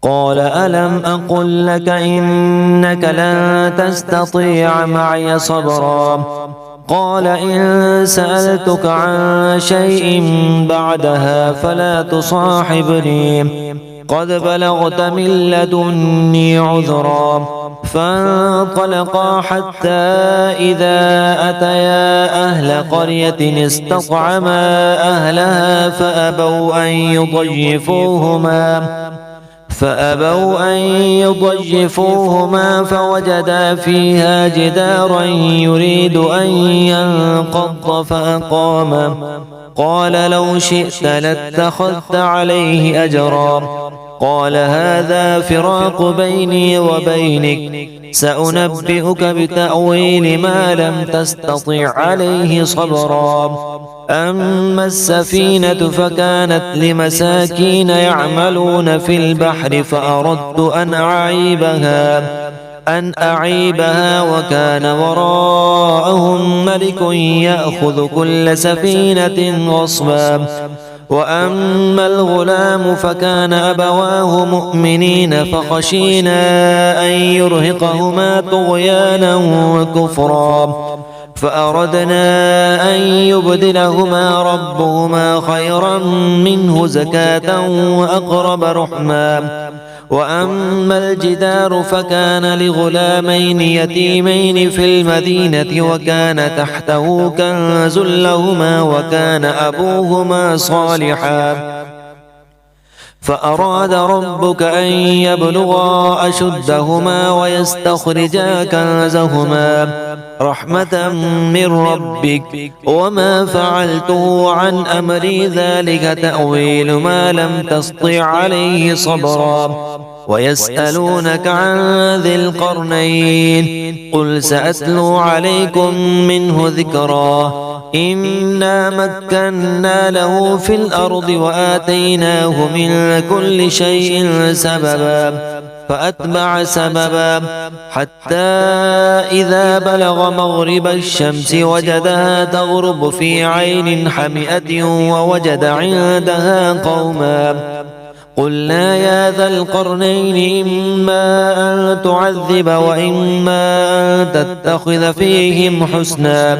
قال ألم أقل لك إنك لن تستطيع معي صبرا قال إن سألتك عن شيء بعدها فلا تصاحبني قد بلغت من لدني عذرا فانطلقا حتى إذا أتيا أهل قرية استطعما أهلها فأبوا أن يضيفوهما فوجدا فيها جدارا يريد أن ينقض فأقامه قال لو شئت لاتخذت عليه أجرا قال هذا فراق بيني وبينك سأنبئك بتأويل ما لم تستطع عليه صبرا أما السفينة فكانت لمساكين يعملون في البحر فأردت أن أعيبها وكان وراءهم ملك يأخذ كل سفينة غصبا وأما الغلام فكان أبواه مؤمنين فخشينا أن يرهقهما طغيانا وكفرا فأردنا أن يبدلهما ربهما خيرا منه زكاة وأقرب رحما وأما الجدار فكان لغلامين يتيمين في المدينة وكان تحته كنز لهما وكان أبوهما صالحا فأراد ربك أن يبلغا أشدهما ويستخرجا كنزهما رحمة من ربك وما فعلته عن أمري ذلك تأويل ما لم تسطع عليه صبرا ويسألونك عن ذي القرنين قل سأتلو عليكم منه ذكرا إنا مكنا له في الأرض وآتيناه من كل شيء سببا فأتبع سببا حتى إذا بلغ مغرب الشمس وجدها تغرب في عين حمئة ووجد عندها قوما قلنا يا ذا القرنين إما أن تعذب وإما أن تتخذ فيهم حسنا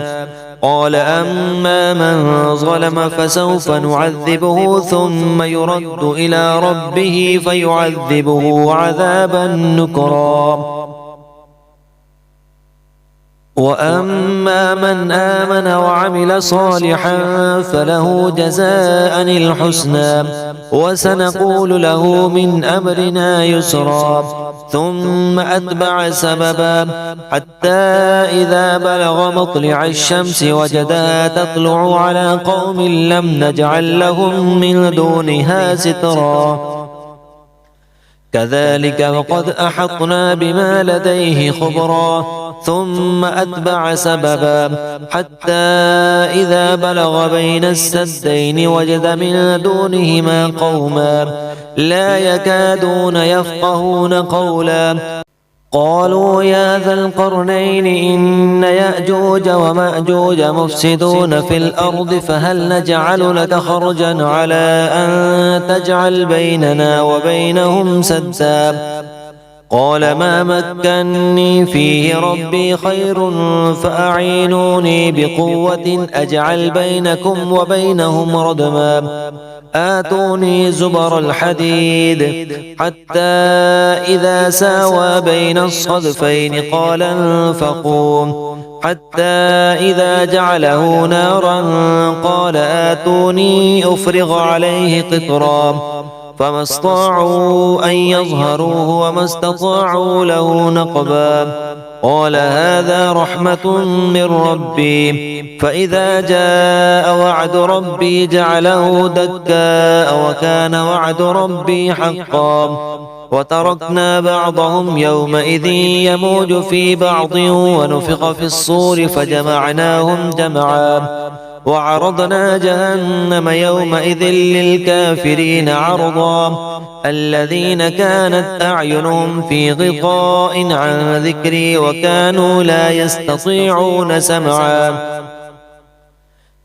قال أما من ظلم فسوف نعذبه ثم يرد إلى ربه فيعذبه عذابا نكرا وأما من آمن وعمل صالحا فله جزاء الحسنى وسنقول له من أمرنا يسرا ثم أتبع سببا حتى إذا بلغ مطلع الشمس وجدها تطلع على قوم لم نجعل لهم من دونها سترا كذلك وقد أحطنا بما لديه خبرا ثم أتبع سببا حتى إذا بلغ بين السدين وجد من دونهما قوما لا يكادون يفقهون قولا قالوا يا ذا القرنين إن يأجوج ومأجوج مفسدون في الأرض فهل نجعل لك خرجا على أن تجعل بيننا وبينهم سدا قال ما مكني فيه ربي خير فأعينوني بقوة أجعل بينكم وبينهم ردما آتوني زبر الحديد حتى إذا ساوى بين الصدفين قال انفقوا حتى إذا جعله نارا قال آتوني أفرغ عليه قطرا فما استطاعوا أن يظهروه وما استطاعوا له نقبا قال هذا رحمة من ربي فإذا جاء وعد ربي جعله دكاء وكان وعد ربي حقا وتركنا بعضهم يومئذ يموج في بعض ونفخ في الصور فجمعناهم جمعا وعرضنا جهنم يومئذ للكافرين عرضا الذين كانت أعينهم في غطاء عن ذكري وكانوا لا يستطيعون سمعا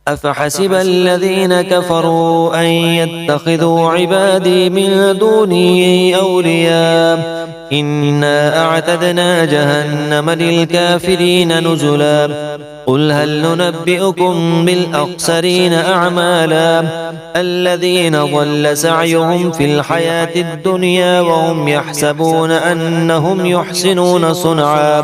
أفحسب الذين كفروا أن يتخذوا عبادي من دوني أولياء إنا أعتدنا جهنم للكافرين نزلا قل هل ننبئكم بالأخسرين أعمالا الذين ضل سعيهم في الحياة الدنيا وهم يحسبون أنهم يحسنون صنعا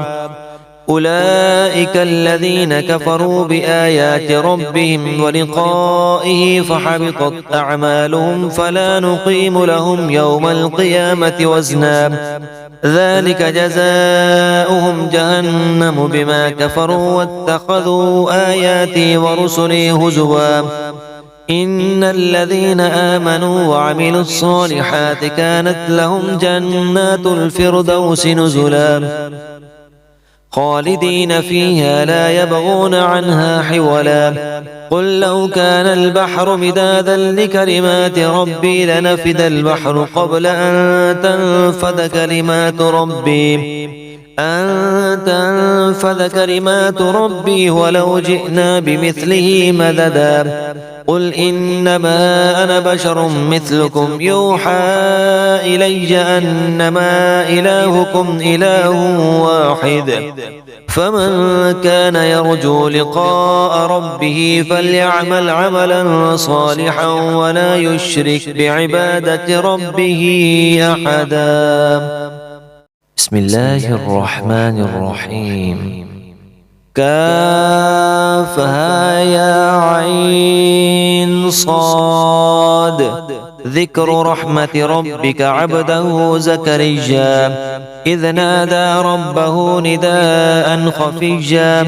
أولئك الذين كفروا بآيات ربهم ولقائه فحبطت أعمالهم فلا نقيم لهم يوم القيامة وزنا ذلك جزاؤهم جهنم بما كفروا واتخذوا آياتي ورسلي هزوا إن الذين آمنوا وعملوا الصالحات كانت لهم جنات الفردوس نزلا خالدين فيها لا يبغون عنها حولا قل لو كان البحر مدادا لكلمات ربي لنفد البحر قبل أن تنفد كلمات ربي ولو جئنا بمثله مددا قل إنما أنا بشر مثلكم يوحى إلي أنما إلهكم إله واحد فمن كان يرجو لقاء ربه فليعمل عملا صالحا ولا يشرك بعبادة ربه أحدا بسم الله الرحمن الرحيم كافها يا عين صاد ذكر رحمة ربك عبده زكريا إذ نادى ربه نداء خفيا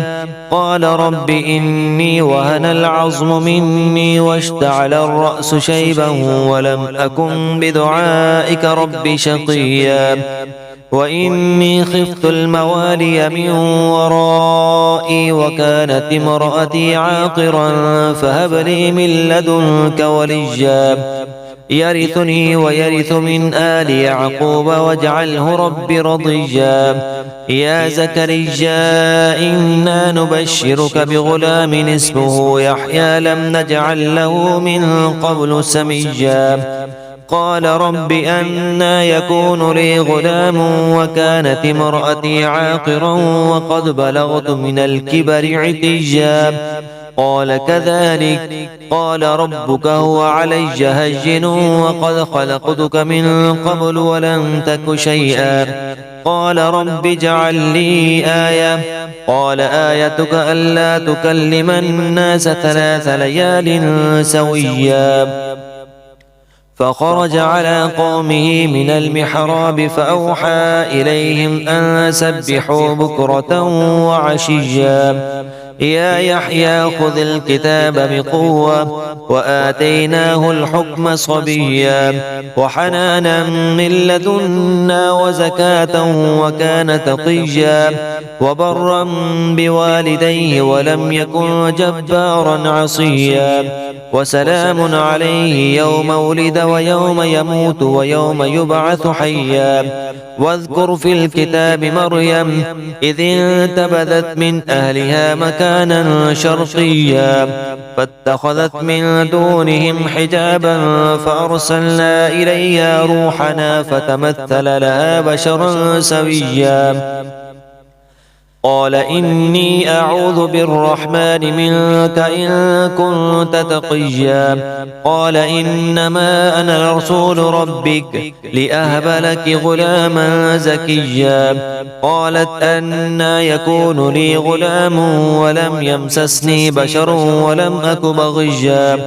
قال رب إني وهن العظم مني واشتعل الرأس شيبا ولم أكن بدعائك رب شقيا وإني خفت الموالي من ورائي وكانت امرأتي عاقرا فهب لي من لدنك وليا يرثني ويرث من آل يعقوب واجعله رب رضيا يا زكريا إنا نبشرك بغلام اسمه يحيى لم نجعل له من قبل سميا قال رب أنى يكون لي غلام وكانت امرأتي عاقرا وقد بلغت من الكبر عتيا قال كذلك قال ربك هو علي هين وقد خلقتك من قبل ولم تك شيئا قال رب اجعل لي آية قال آيتك ألا تكلم الناس 3 ليال سويا فخرج على قومه من المحراب فأوحى إليهم أن سبحوا بكرة وعشيا يا يحيى خذ الكتاب بقوة وآتيناه الحكم صبيا وحنانا من لدنا وزكاة وكان تقيا وبرا بوالديه ولم يكن جبارا عصيا وسلام عليه يوم ولد ويوم يموت ويوم يبعث حيا واذكر في الكتاب مريم إذ انتبذت من أهلها مكانا شرقيا فاتخذت من دونهم حجابا فأرسلنا إليها روحنا فتمثل لها بشرا سويا قال إني أعوذ بالرحمن منك إن كنت تقيا قال إنما أنا رسول ربك لأهب لك غلاما زكيا قالت أنى يكون لي غلام ولم يمسسني بشر ولم أك بغيا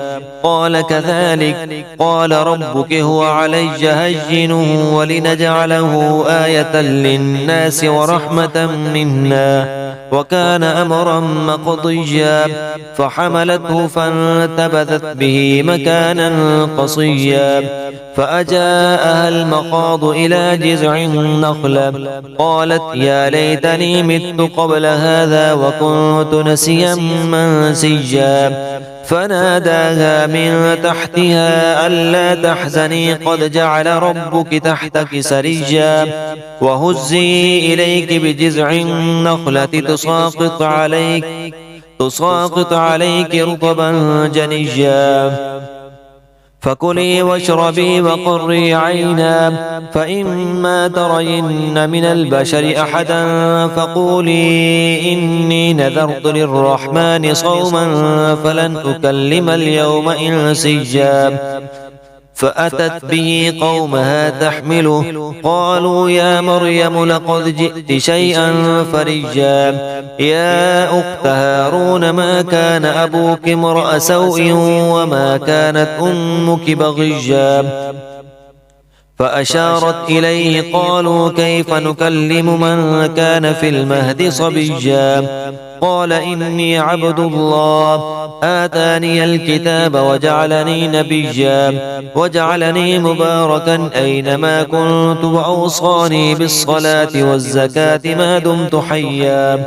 قال كذلك قال ربك هو علي هين ولنجعله آية للناس ورحمة منا وكان أمرا مقضيا فحملته فانتبذت به مكانا قصيا فأجاءها المخاض إلى جذع النخلة قالت يا ليتني مت قبل هذا وكنت نسيا منسيا فناداها من تحتها ألا تحزني قد جعل ربك تحتك سريا وهزي إليك بجذع النخلة تساقط عليك رطبا جنيا فكلي واشربي وقري عينا فإما ترين من البشر أحدا فقولي إني نذرت للرحمن صوما فلن أكلم اليوم إنسيا فأتت به قومها تحمله قالوا يا مريم لقد جئت شيئا فريا يا أخت هارون ما كان أبوك امرأ سوء وما كانت أمك بغيا فأشارت إليه قالوا كيف نكلم من كان في المهد صبيا قال إني عبد الله آتاني الكتاب وجعلني نبيا وجعلني مباركا أينما كنت وأوصاني بالصلاة والزكاة ما دمت حيا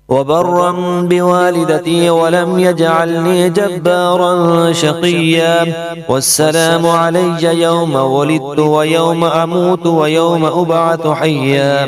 وبرا بوالدتي ولم يجعلني جبارا شقيا والسلام علي يوم ولدت ويوم أموت ويوم أبعث حيا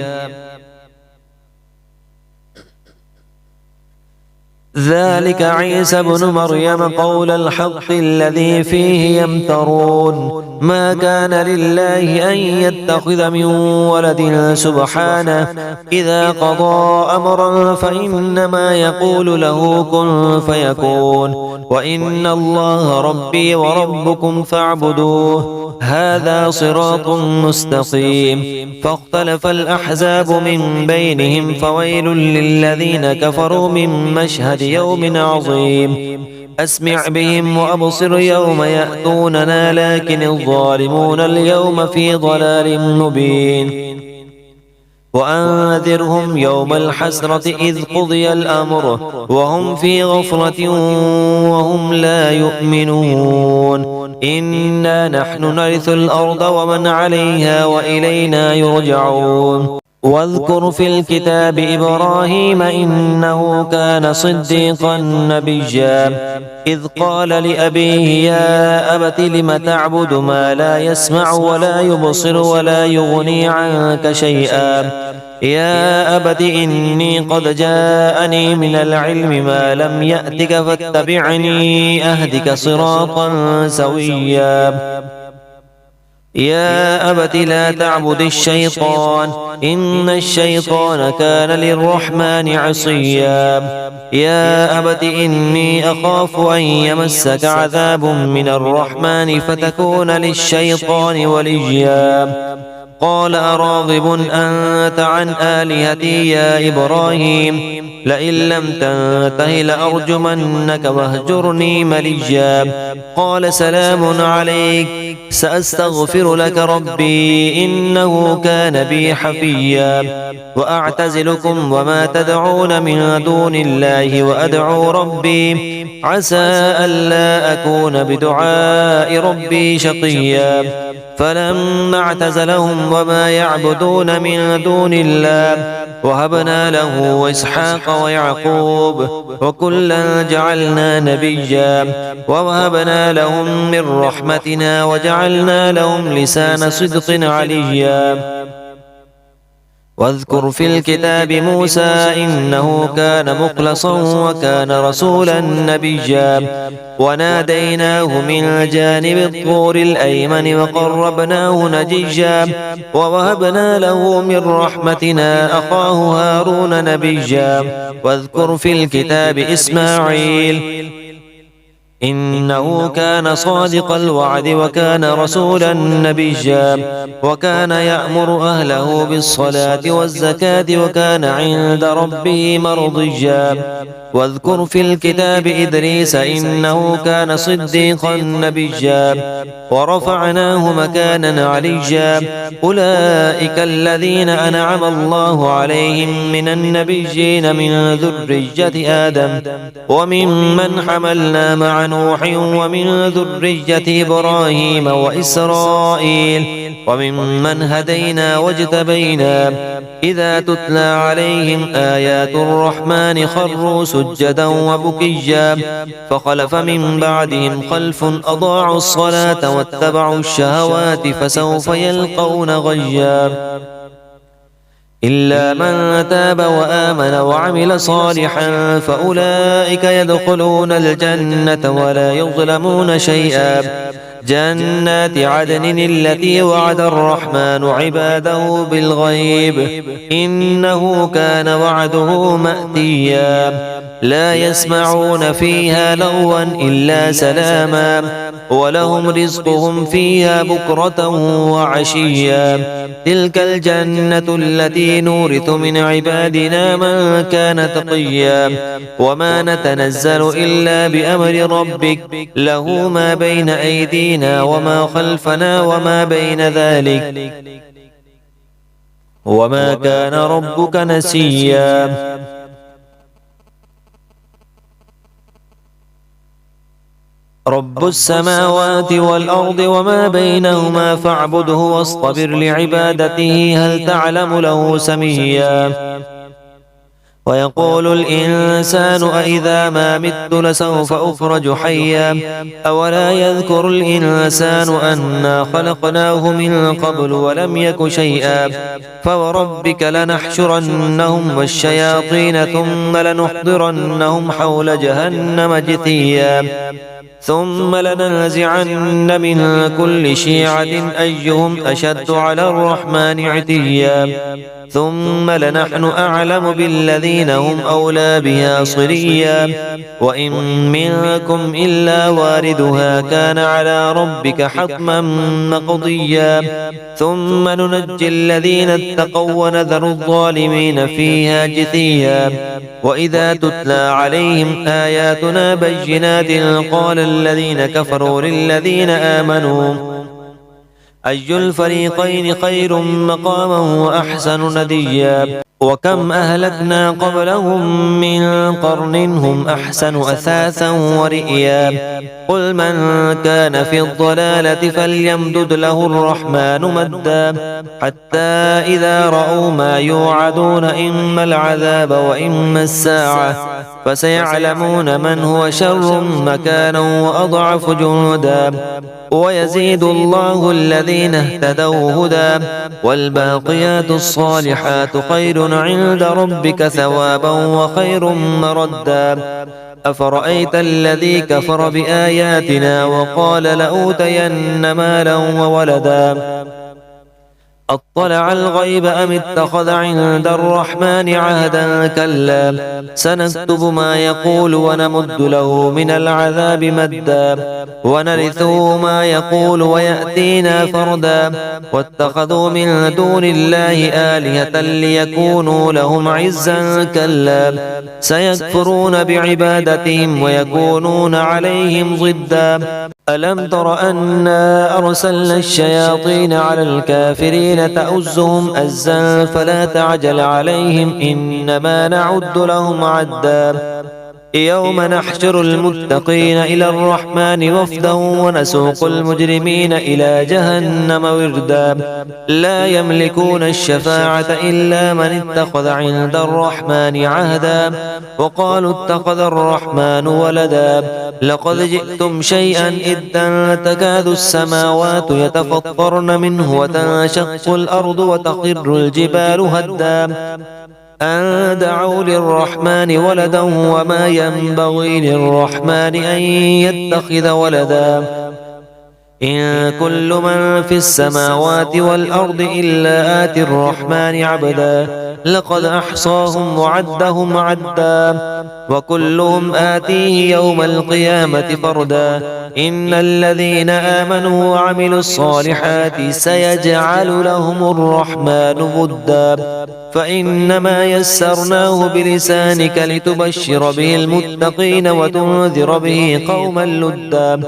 ذلك عيسى بن مريم قول الحق الذي فيه يمترون ما كان لله أن يتخذ من ولد سبحانه إذا قضى أمرا فإنما يقول له كن فيكون وإن الله ربي وربكم فاعبدوه هذا صراط مستقيم فاختلف الأحزاب من بينهم فويل للذين كفروا من مشهد يوم عظيم أسمع بهم وأبصر يوم يأتوننا لكن الظالمون اليوم في ضلال مبين وأنذرهم يوم الحسرة إذ قضي الأمر وهم في غفلة وهم لا يؤمنون إنا نحن نرث الأرض ومن عليها وإلينا يرجعون واذكر في الكتاب إبراهيم إنه كان صديقا نبيا إذ قال لأبيه يا أبت لم تعبد ما لا يسمع ولا يبصر ولا يغني عنك شيئا يا أبت إني قد جاءني من العلم ما لم يأتك فاتبعني أهدك صراطا سويا يا أبت لا تعبد الشيطان إن الشيطان كان للرحمن عصيا يا أبت إني أخاف أن يمسك عذاب من الرحمن فتكون للشيطان وليا قال أراغب أنت عن آلهتي يا إبراهيم لئن لم تنته لأرجمنك واهجرني مليا قال سلام عليك سأستغفر لك ربي إنه كان بي حفيا وأعتزلكم وما تدعون من دون الله وأدعو ربي عسى ألا أكون بدعاء ربي شقيا فلما اعتزلهم وما يعبدون من دون الله وهبنا له إسحاق ويعقوب وكلا جعلنا نبيا ووهبنا لهم من رحمتنا وجعلنا لهم لسان صدق عليا واذكر في الكتاب موسى إنه كان مخلصا وكان رسولا نبيا وناديناه من جانب الطور الأيمن وقربناه نجيا ووهبنا له من رحمتنا أخاه هارون نبيا واذكر في الكتاب إسماعيل إنه كان صادق الوعد وكان رسولا نبيا وكان يأمر أهله بالصلاة والزكاة وكان عند ربه مرضيا واذكر في الكتاب إدريس إنه كان صديقا نبيا ورفعناه مكانا عليا أولئك الذين أنعم الله عليهم من النبيين من ذرية آدم وممن حملنا مع نوح ومن ذرية إبراهيم وإسرائيل وممن هدينا واجتبينا إذا تتلى عليهم آيات الرحمن خروا سجدا وبكيا فخلف من بعدهم خلف أضاعوا الصلاة واتبعوا الشهوات فسوف يلقون غيا إلا من تاب وآمن وعمل صالحا فأولئك يدخلون الجنة ولا يظلمون شيئا. جنات عدن التي وعد الرحمن عباده بالغيب إنه كان وعده مأتيا. لا يسمعون فيها لغوا إلا سلاما ولهم رزقهم فيها بكرة وعشيا. تلك الجنة التي نورث من عبادنا من كان تقيا. وما نتنزل إلا بأمر ربك له ما بين أيدينا وما خلفنا وما بين ذلك وما كان ربك نسيا. رب السماوات والأرض وما بينهما فاعبده واصطبر لعبادته هل تعلم له سميا. ويقول الإنسان أإذا ما مت لسوف أخرج حيا. أولا يذكر الإنسان أنا خلقناه من قبل ولم يك شيئا. فوربك لنحشرنهم والشياطين ثم لنحضرنهم حول جهنم جثيا. ثم لننزعن من كل شيعة أيهم أشد على الرحمن عتيا. ثم لنحن أعلم بالذين هم أولى بها صليا. وإن منكم إلا واردها كان على ربك حتما مقضيا. ثم ننجي الذين اتقوا ونذر الظالمين فيها جثيا. وإذا تتلى عليهم آياتنا بينات قال الذين كفروا للذين آمنوا أي الفريقين خير مقاما وأحسن نديا. وكم أهلكنا قبلهم من قرن هم أحسن أثاثا ورئيا. قل من كان في الضلالة فليمدد له الرحمن مدا حتى إذا رأوا ما يوعدون إما العذاب وإما الساعة فسيعلمون من هو شر مكانا وأضعف جندا. ويزيد الله الذين اهتدوا هدى والباقيات الصالحات خير عند ربك ثوابا وخير مردا. أفرأيت الذي كفر بآياتنا وقال لأوتين مالا وولدا أطلع الغيب أم اتخذ عند الرحمن عهدا كلا سنكتب ما يقول ونمد له من العذاب مدا ونرثه ما يقول ويأتينا فردا. واتخذوا من دون الله آلهة ليكونوا لهم عزا كلا سيكفرون بعبادتهم ويكونون عليهم ضدا. ألم تر أنا أرسلنا الشياطين على الكافرين تؤزهم أزا فلا تعجل عليهم إنما نعد لهم عدا. يوم نحشر المتقين إلى الرحمن وفدا ونسوق المجرمين إلى جهنم وردا. لا يملكون الشفاعة إلا من اتخذ عند الرحمن عهدا وقالوا اتخذ الرحمن ولدا لقد جئتم شيئا إدا تكاد السماوات يتفطرن منه وتنشق الأرض وتخر الجبال هدا أن دعوا للرحمن ولدا وما ينبغي للرحمن أن يتخذ ولدا. إن كل من في السماوات والأرض إلا آتي الرحمن عبدا لقد أحصاهم وعدهم عدا وكلهم آتيه يوم القيامة فردا. إن الذين آمنوا وعملوا الصالحات سيجعل لهم الرحمن ودا فإنما يسرناه بلسانك لتبشر به المتقين وتنذر به قوما لدا.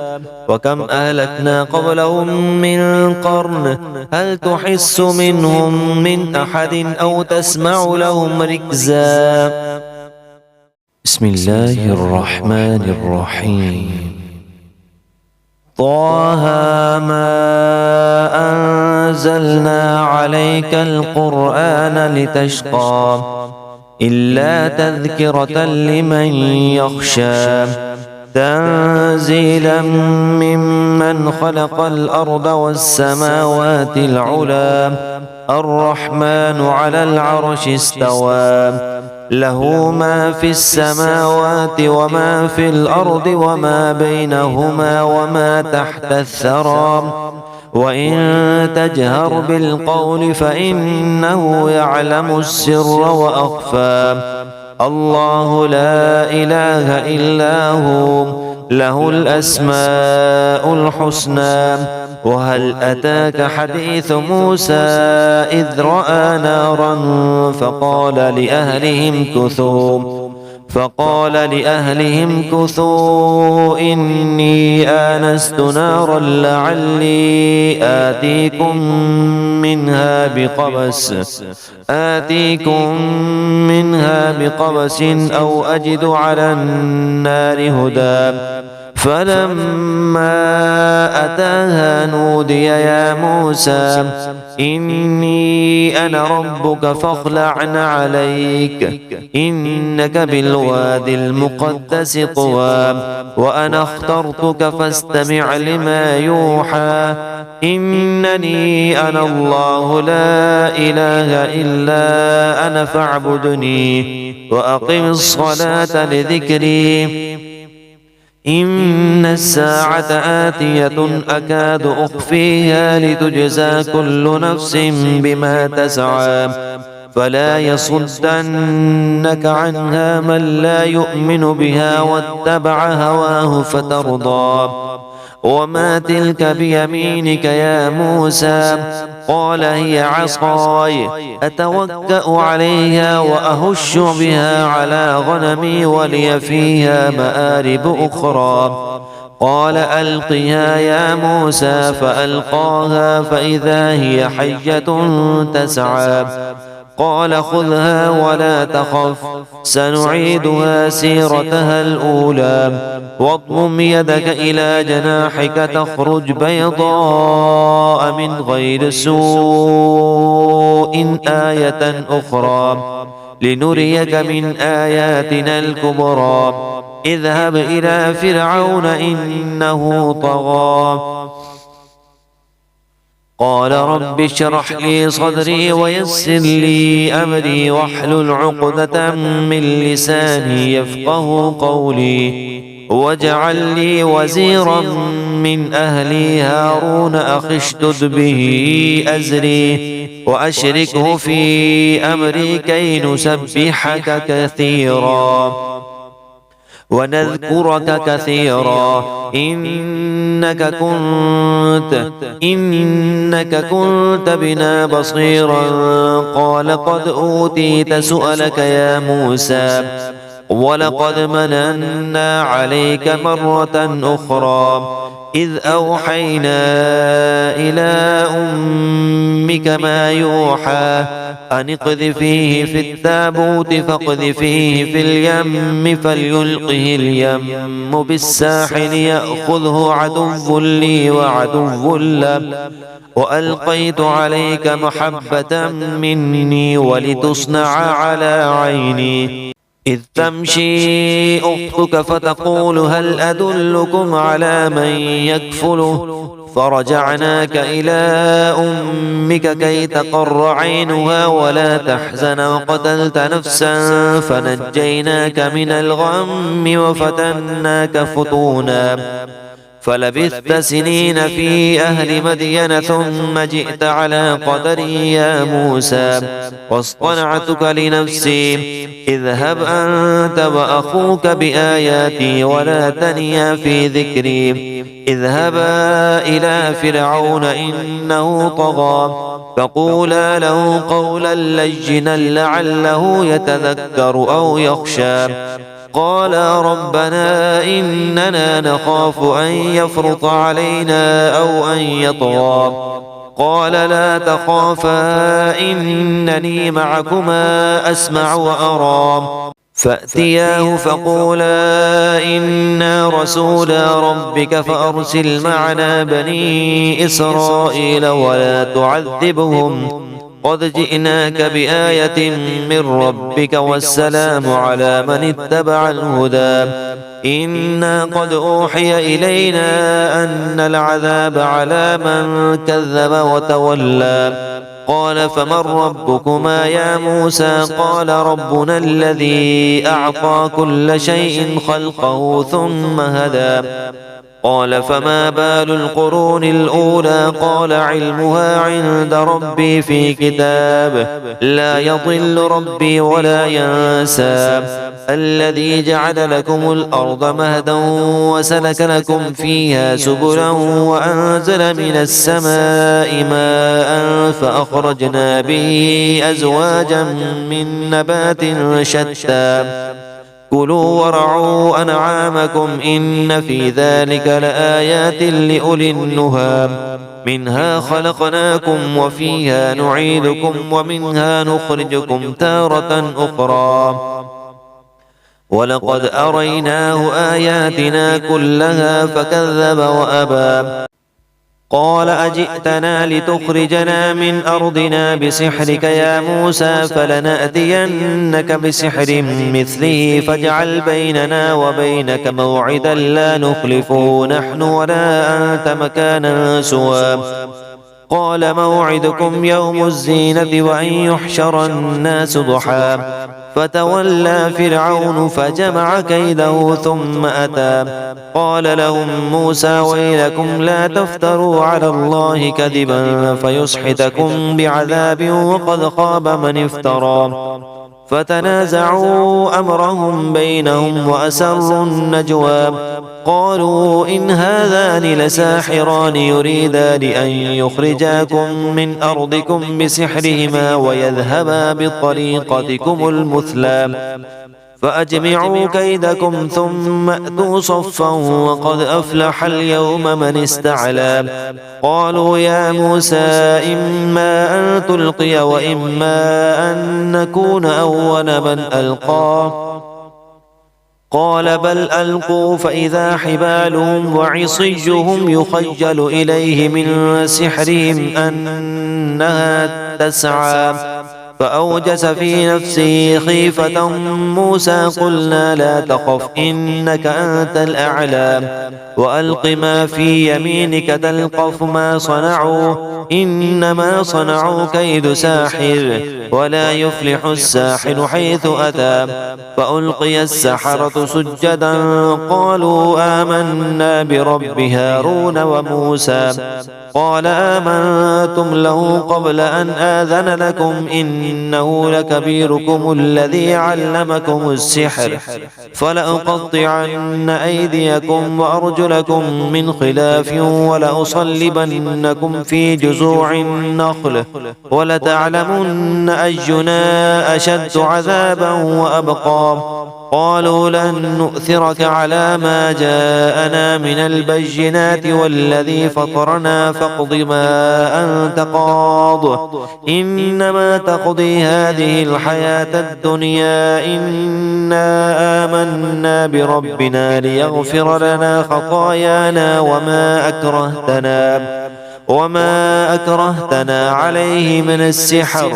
وكم أهلكنا قبلهم من قرن هل تحس منهم من أحد أو تسمع لهم ركزا. بسم الله الرحمن الرحيم. طه ما أنزلنا عليك القرآن لتشقى إلا تذكرة لمن يخشى تنزيلا ممن خلق الأرض والسماوات العلى الرحمن على العرش استوى له ما في السماوات وما في الأرض وما بينهما وما تحت الثرى وإن تجهر بالقول فإنه يعلم السر وأخفى الله لا إله إلا هو له الأسماء الحسنى وهل أتاك حديث موسى إذ رأى نارا فقال لأهلهم كثوا إني آنست نارا لعلي آتيكم منها بقبس أو أجد على النار هدى فلما أتاها نودي يا موسى إني أنا ربك فاخلع عليك إنك بالواد المقدس طوى وأنا اخترتك فاستمع لما يوحى إنني أنا الله لا إله إلا أنا فاعبدني وأقم الصلاة لذكري إن الساعة آتية أكاد أخفيها لتجزى كل نفس بما تسعى فلا يصدنك عنها من لا يؤمن بها واتبع هواه فترضى وما تلك بيمينك يا موسى قال هي عصاي أتوكأ عليها وأهش بها على غنمي ولي فيها مآرب أخرى قال ألقها يا موسى فألقاها فإذا هي حية تسعى قال خذها ولا تخف سنعيدها سيرتها الأولى واضمم يدك إلى جناحك تخرج بيضاء من غير سوء آية أخرى لنريك من آياتنا الكبرى اذهب إلى فرعون إنه طغى قال رب اشرح لي صدري ويسر لي أمري واحلل عقدة من لساني يفقه قولي واجعل لي وزيرا من أهلي هارون أخي اشدد به أزري وأشركه في أمري كي نسبحك كثيرا ونذكرك كثيرا إنك كنت بنا بصيرا قال قد أوتيت سؤلك يا موسى ولقد مننا عليك مرة أخرى إذ أوحينا إلى أمك ما يوحى أن اقذفيه في التابوت فاقذفيه في اليم فليلقه اليم بالساحل يأخذه عدو لي وعدو له وألقيت عليك محبة مني ولتصنع على عيني إذ تمشي أختك فتقول هل أدلكم على من يكفله فرجعناك إلى أمك كي تقر عينها ولا تحزن وقتلت نفسا فنجيناك من الغم وفتناك فتونا فلبثت سنين في أهل مدين ثم جئت على قدري يا موسى واصطنعتك لنفسي اذهب أنت وأخوك بآياتي ولا تنيا في ذكري اذهبا إلى فرعون إنه طغى فقولا له قولا لينا لعله يتذكر أو يخشى قال ربنا إننا نخاف أن يفرط علينا أو أن يطغى قال لا تخافا إنني معكما أسمع وأرى فأتياه فقولا إنا رسولا ربك فأرسل معنا بني إسرائيل ولا تعذبهم قد جئناك بآية من ربك والسلام على من اتبع الهدى إنا قد أوحي إلينا أن العذاب على من كذب وتولى قال فمن ربكما يا موسى قال ربنا الذي أعطى كل شيء خلقه ثم هدى قال فما بال القرون الأولى قال علمها عند ربي في كتاب لا يضل ربي ولا ينسى الذي جعل لكم الأرض مهدا وسلك لكم فيها سبلا وأنزل من السماء ماء فأخرجنا به أزواجا من نبات شتى كلوا ورعوا أنعامكم إن في ذلك لآيات لأولي النهى منها خلقناكم وفيها نعيدكم ومنها نخرجكم تارة أخرى ولقد أريناه آياتنا كلها فكذب وأبى قال أجئتنا لتخرجنا من أرضنا بسحرك يا موسى فلنأتينك بسحر مثله فاجعل بيننا وبينك موعدا لا نخلفه نحن ولا أنت مكانا سوى قال موعدكم يوم الزينة وأن يحشر الناس ضحى فتولى فرعون فجمع كيده ثم أتى قال لهم موسى ويلكم لا تفتروا على الله كذبا فيسحتكم بعذاب وقد خاب من افترى فتنازعوا أمرهم بينهم وأسروا النجوى قالوا إن هذان لساحران يريدان أن يخرجاكم من أرضكم بسحرهما ويذهبا بطريقتكم المثلى فأجمعوا كيدكم ثم أتوا صفا وقد أفلح اليوم من استعلى قالوا يا موسى إما أن تلقي وإما أن نكون أول من ألقى قال بل ألقوا فإذا حبالهم وعصيهم يخيل إليه من سحرهم أنها تسعى فأوجس في نفسه خيفة موسى قلنا لا تخف إنك أنت الأعلى وألق ما في يمينك تلقف ما صنعوا إنما صنعوا كيد ساحر ولا يفلح الساحر حيث أتى فألقي السحرة سجدا قالوا آمنا برب هارون وموسى قال آمنتم له قبل أن آذن لكم إنه لكبيركم الذي علمكم السحر فلأقطعن أيديكم وأرجلكم من خلاف ولأصلبنكم في جذوع النخل ولتعلمن أينا أشد عذابا وأبقى قالوا لن نؤثرك على ما جاءنا من البينات والذي فطرنا فاقض ما أنت قاض إنما تقضي هذه الحياة الدنيا إنا آمنا بربنا ليغفر لنا خطايانا وما أكرهتنا عليه من السحر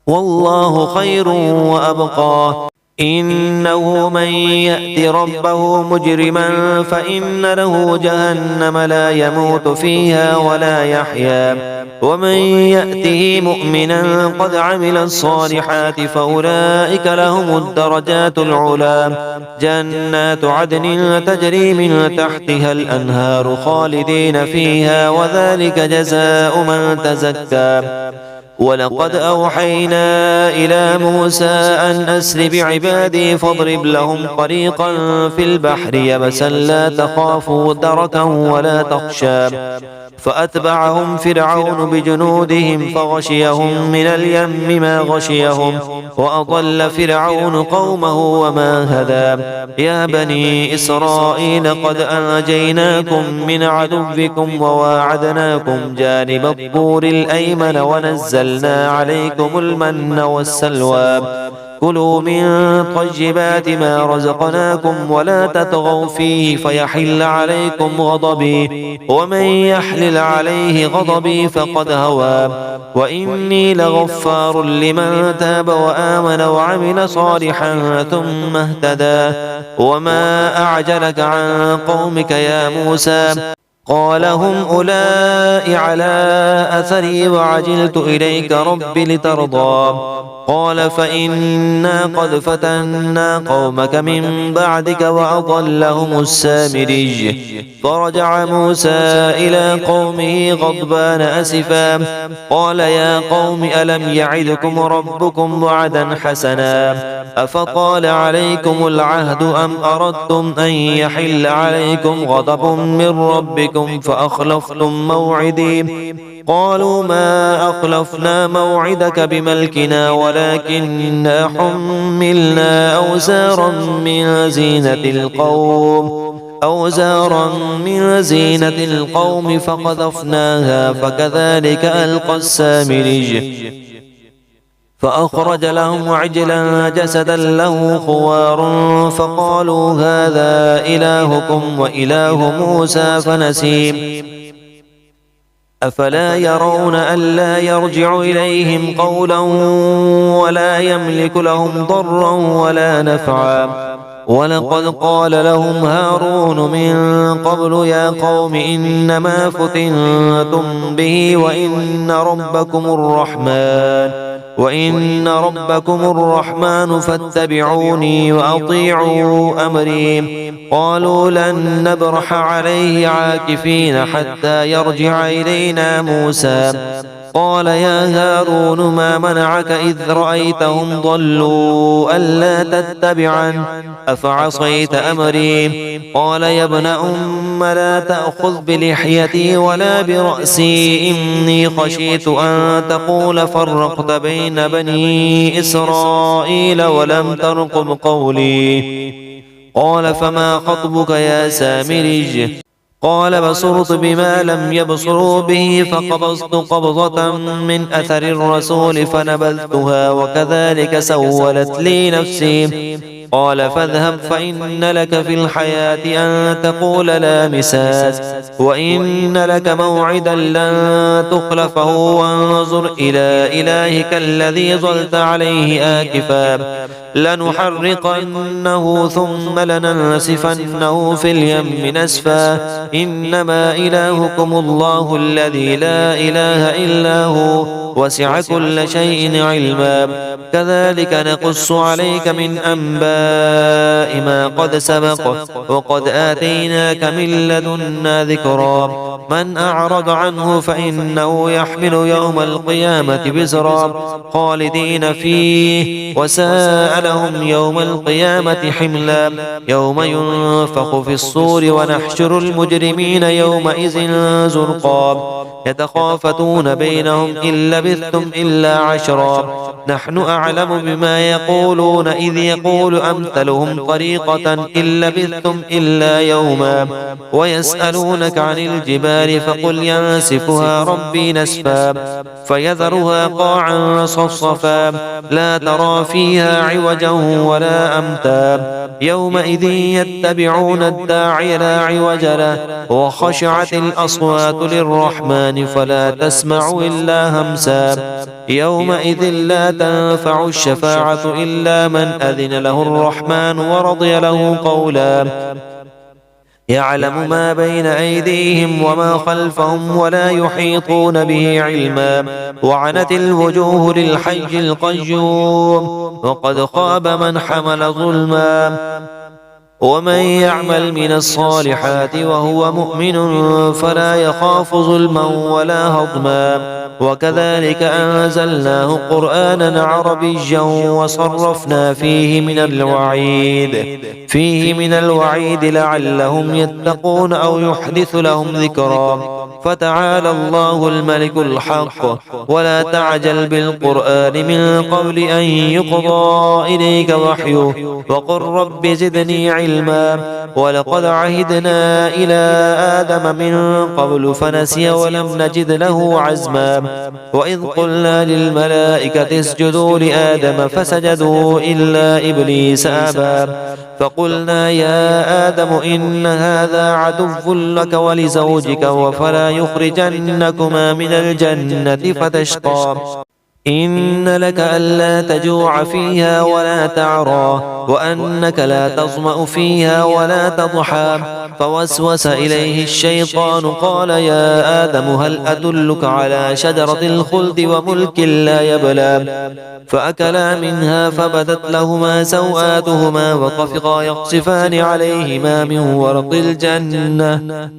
والله خير وأبقى إنه من يأت ربه مجرما فإن له جهنم لا يموت فيها ولا يحيا ومن يأته مؤمنا قد عمل الصالحات فأولئك لهم الدرجات العلى جنات عدن تجري من تحتها الأنهار خالدين فيها وذلك جزاء من تزكى ولقد أوحينا إلى موسى أن أسر بعبادي فاضرب لهم طريقا في البحر يبسا لا تخافوا دركا ولا تخشى فأتبعهم فرعون بجنودهم فغشيهم من اليم ما غشيهم وأضل فرعون قومه وما هدى يا بني إسرائيل قد أنجيناكم من عدوكم وواعدناكم جانب الطور الأيمن ونزلنا عليكم المن والسلوى كلوا من طيبات ما رزقناكم ولا تطغوا فيه فيحل عليكم غضبي ومن يحلل عليه غضبي فقد هوى وإني لغفار لمن تاب وآمن وعمل صالحا ثم اهتدى وما أعجلك عن قومك يا موسى قال هم أولئك على أثري وعجلت إليك رب لترضى قال فإنا قد فتنا قومك من بعدك وأضلهم السامري فرجع موسى إلى قومه غضبان أسفا قال يا قوم ألم يعدكم ربكم وعدا حسنا أفطال عليكم العهد أم أردتم أن يحل عليكم غضب من ربكم فأخلفتم موعدي قالوا ما أخلفنا موعدك بملكنا ولكننا حملنا أوزارا من زينة القوم فقذفناها فكذلك ألقى السامري فأخرج لهم عجلا جسدا له خوار فقالوا هذا إلهكم وإله موسى فنسي أفلا يرون ألا يرجع إليهم قولا ولا يملك لهم ضرا ولا نفعا ولقد قال لهم هارون من قبل يا قوم إنما فتنتم به وإن ربكم الرحمن فاتبعوني وأطيعوا أمري قالوا لن نبرح عليه عاكفين حتى يرجع إلينا موسى قال يا هارون ما منعك إذ رأيتهم ضلوا ألا تتبعن أفعصيت أمري قال يا ابن أم لا تأخذ بلحيتي ولا برأسي إني خشيت أن تقول فرقت بين بني إسرائيل ولم ترقب قولي قال فما خطبك يا سامري قال بصرت بما لم يبصروا به فقبضت قبضة من أثر الرسول فنبذتها وكذلك سولت لي نفسي قال فاذهب فإن لك في الحياة أن تقول لا مساس وإن لك موعدا لن تخلفه وانظر إلى إلهك الذي ظلت عليه آكفا لنحرقنه ثم لننسفنه في اليم نسفا إنما إلهكم الله الذي لا إله إلا هو وسع كل شيء علما كذلك نقص عليك من أنباء ما قد سبق وقد آتيناك من لدنا ذكرا من أعرض عنه فإنه يحمل يوم القيامة وزرا خالدين فيه وساء لهم يوم القيامة حملا يوم ينفخ في الصور ونحشر المجرمين يومئذ زرقا يتخافتون بينهم إن لبثتم إلا عشرا نحن أعلم بما يقولون إذ يقول أمثلهم طريقة إن لبثتم إلا يوما ويسألونك عن الجبال فقل ينسفها ربي نسفا فيذرها قاعا صفصفا لا ترى فيها عوجا ولا أمتا يومئذ يتبعون الداعي لا عوج له وخشعت الأصوات للرحمن فلا تسمع إلا همسا يومئذ لا تنفع الشفاعة إلا من أذن له الرحمن ورضي له قولا يعلم ما بين أيديهم وما خلفهم ولا يحيطون به علما وعنت الوجوه للحي القيوم وقد خاب من حمل ظلما ومن يعمل من الصالحات وهو مؤمن فلا يخاف ظلما ولا هضما وكذلك أنزلناه قرآنا عربيا وصرفنا فيه من الوعيد لعلهم يتقون أو يحدث لهم ذكرا فتعالى الله الملك الحق ولا تعجل بالقرآن من قبل أن يقضى إليك وحيه وقل رب زدني علما ولقد عهدنا إلى آدم من قبل فنسي ولم نجد له عزما وإذ قلنا للملائكة اسجدوا لآدم فسجدوا إلا إبليس أبى فقلنا يا آدم إن هذا عدو لك ولزوجك فلا يخرجنكما من الجنة فتشقى إن لك ألا تجوع فيها ولا تعرى وأنك لا تظمأ فيها ولا تضحى فوسوس إليه الشيطان قال يا آدم هل أدلك على شجرة الخلد وملك لا يبلى فأكلا منها فبدت لهما سوآتهما وطفقا يقصفان عليهما من ورق الجنة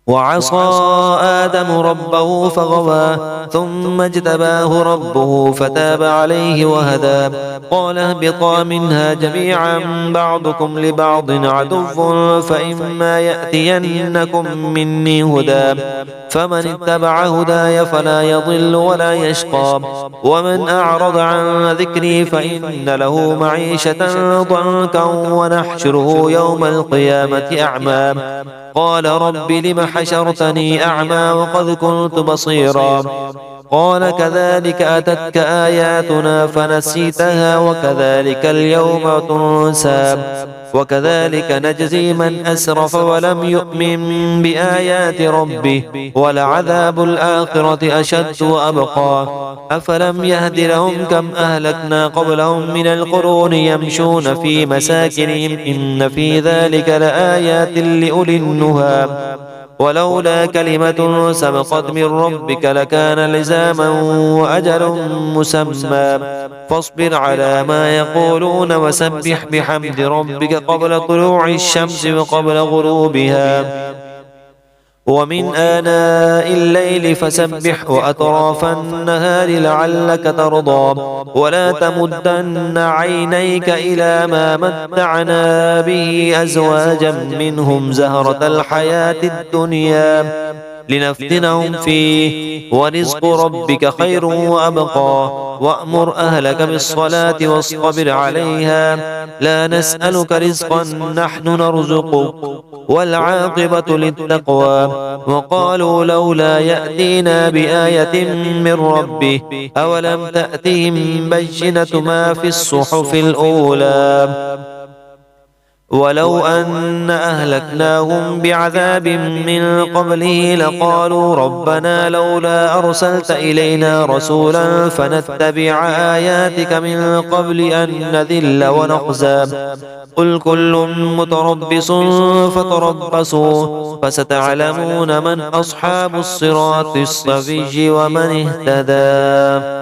وعصى آدم ربه فغوى ثم اجتباه ربه فتاب عليه وهدى قال اهبطا منها جميعا بعضكم لبعض عدو فإما يأتينكم مني هدى فمن اتبع هداي فلا يضل ولا يشقى ومن أعرض عن ذكري فإن له معيشة ضنكا ونحشره يوم القيامة أعمى قال رب لم حشرتني أعمى وقد كنت بصيرا قال كذلك أتتك آياتنا فنسيتها وكذلك اليوم تنسى وكذلك نجزي من أسرف ولم يؤمن بآيات ربه ولعذاب الآخرة أشد وأبقى أفلم يهد لهم كم أهلكنا قبلهم من القرون يمشون في مساكنهم إن في ذلك لآيات لأولي النهى ولولا كلمة سبقت من ربك لكان لزاما وأجل مسمى فاصبر على ما يقولون وسبح بحمد ربك قبل طلوع الشمس وقبل غروبها ومن آناء الليل فسبح وأطراف النهار لعلك ترضى ولا تمدن عينيك إلى ما متعنا به أزواجا منهم زهرة الحياة الدنيا لنفتنهم فيه ورزق ربك خير وأبقى وأمر أهلك بالصلاة واصطبر عليها لا نسألك رزقا نحن نرزقك والعاقبة للتقوى وقالوا لولا يأتينا بآية من ربه أولم تأتهم بينة ما في الصحف الأولى ولو أن أهلكناهم بعذاب من قبله لقالوا ربنا لولا أرسلت إلينا رسولا فنتبع آياتك من قبل أن نذل ونخزى قل كل متربص فتربصوا فستعلمون من أصحاب الصراط السوي ومن اهتدى